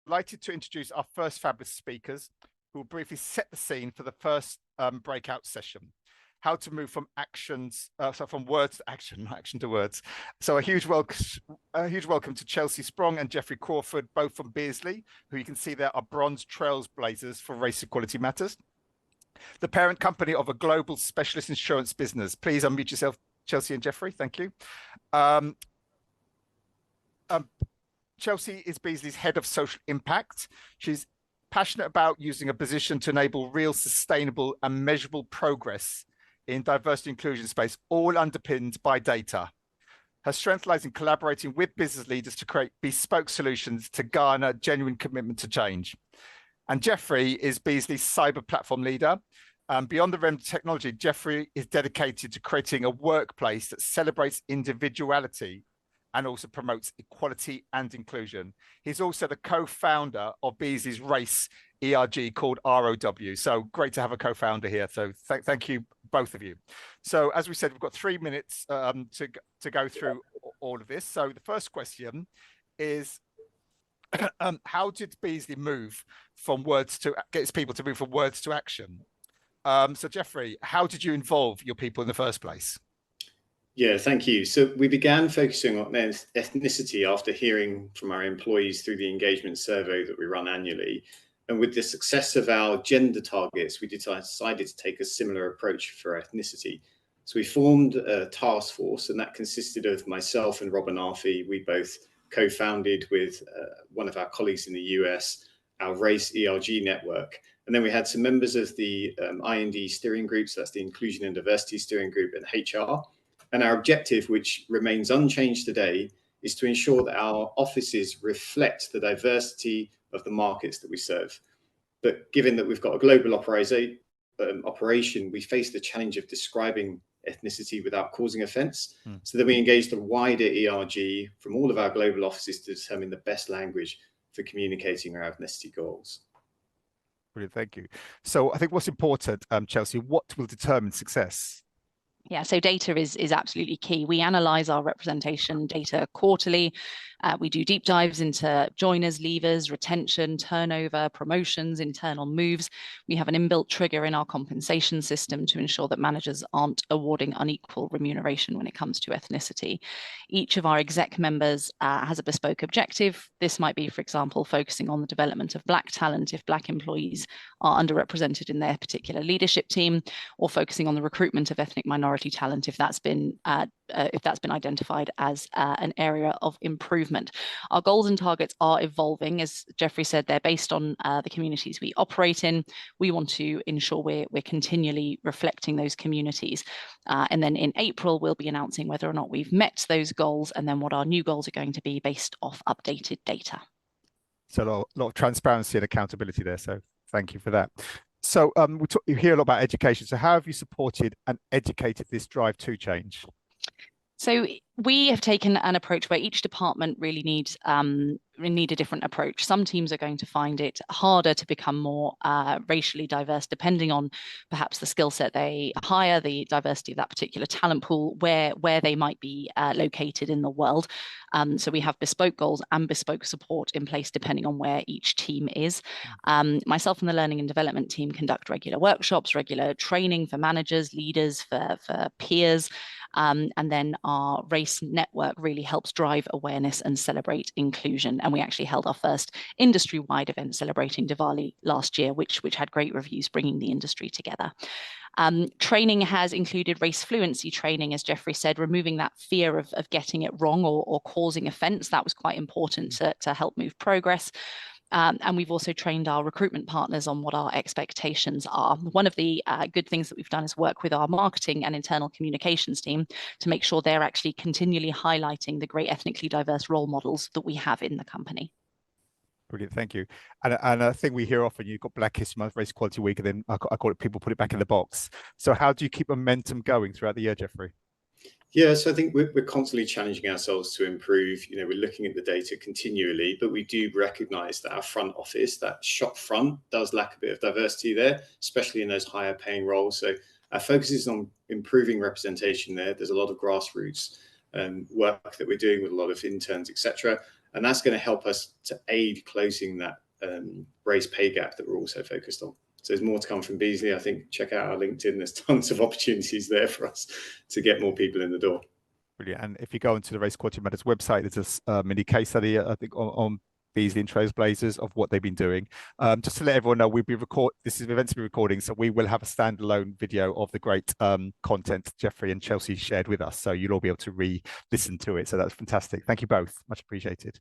delighted to introduce our first fabulous speakers who will briefly set the scene for the first breakout session. How to move from from words to action, not action to words. So a huge welcome to Chelsea Sprong and Jeffrey Crawford, both from Beazley, who you can see there are bronze trailblazers for Race Equality Matters, the parent company of a global specialist insurance business. Please unmute yourself, Chelsea and Jeffrey. Thank you. Chelsea is Beazley's head of social impact. She's passionate about using a position to enable real, sustainable and measurable progress in diversity inclusion space, all underpinned by data. Her strength lies in collaborating with business leaders to create bespoke solutions to garner genuine commitment to change. And Jeffrey is Beazley's cyber platform leader. Beyond the realm of technology, Jeffrey is dedicated to creating a workplace that celebrates individuality and also promotes equality and inclusion. He's also the co-founder of Beazley's race ERG called ROW. So great to have a co-founder here. So thank you, both of you. So as we said, we've got 3 minutes to go through all of this. So the first question is, how did Beazley move from words to get its people to move from words to action? So Jeffrey, how did you involve your people in the first place? Yeah, thank you. So we began focusing on ethnicity after hearing from our employees through the engagement survey that we run annually. And with the success of our gender targets, we decided to take a similar approach for ethnicity. So we formed a task force, and that consisted of myself and Robin Arfi. We both co-founded with one of our colleagues in the US, our race ERG network. And then we had some members of the IND steering group, so that's the Inclusion and Diversity Steering Group, and HR. And our objective, which remains unchanged today, is to ensure that our offices reflect the diversity of the markets that we serve. But given that we've got a global operation, we face the challenge of describing ethnicity without causing offence. So then we engaged a wider ERG from all of our global offices to determine the best language for communicating our ethnicity goals. Brilliant, thank you. So I think what's important, Chelsea, what will determine success? Yeah, so data is absolutely key. We analyze our representation data quarterly. We do deep dives into joiners, leavers, retention, turnover, promotions, internal moves. We have an inbuilt trigger in our compensation system to ensure that managers aren't awarding unequal remuneration when it comes to ethnicity. Each of our exec members has a bespoke objective. This might be, for example, focusing on the development of Black talent if Black employees are underrepresented in their particular leadership team, or focusing on the recruitment of ethnic minority talent if that's been identified as an area of improvement. Our goals and targets are evolving. As Jeffrey said, they're based on the communities we operate in. We want to ensure we're continually reflecting those communities. And then in April, we'll be announcing whether or not we've met those goals and then what our new goals are going to be based off updated data. So a lot of transparency and accountability there. So thank you for that. So you hear a lot about education. So how have you supported and educated this drive to change? So we have taken an approach where each department really needs a different approach. Some teams are going to find it harder to become more racially diverse, depending on perhaps the skill set they hire, the diversity of that particular talent pool, where they might be located in the world. So we have bespoke goals and bespoke support in place depending on where each team is. Myself and the learning and development team conduct regular workshops, regular training for managers, leaders, for peers. And then our race network really helps drive awareness and celebrate inclusion. And we actually held our first industry-wide event celebrating Diwali last year, which had great reviews, bringing the industry together. Training has included race fluency training, as Jeffrey said, removing that fear of getting it wrong or causing offence. That was quite important to help move progress. And we've also trained our recruitment partners on what our expectations are. One of the good things that we've done is work with our marketing and internal communications team to make sure they're actually continually highlighting the great ethnically diverse role models that we have in the company. Brilliant, thank you. And I think we hear often you've got Black History Month, Race Equality Week, and then I call it people put it back in the box. So how do you keep momentum going throughout the year, Jeffrey? Yeah, so I think we're constantly challenging ourselves to improve. We're looking at the data continually, but we do recognise that our front office, that shop front, does lack a bit of diversity there, especially in those higher paying roles. So our focus is on improving representation there. There's a lot of grassroots work that we're doing with a lot of interns, etc. And that's going to help us to aid closing that race pay gap that we're also focused on. So there's more to come from Beazley. I think check out our LinkedIn. There's tons of opportunities there for us to get more people in the door. Brilliant. And if you go onto the Race Quality Matters website, there's a mini case study, I think, on Beazley and Trailblazers of what they've been doing. Just to let everyone know, this is events we're recording, so we will have a standalone video of the great content Jeffrey and Chelsea shared with us. So you'll all be able to re-listen to it. So that's fantastic. Thank you both. Much appreciated.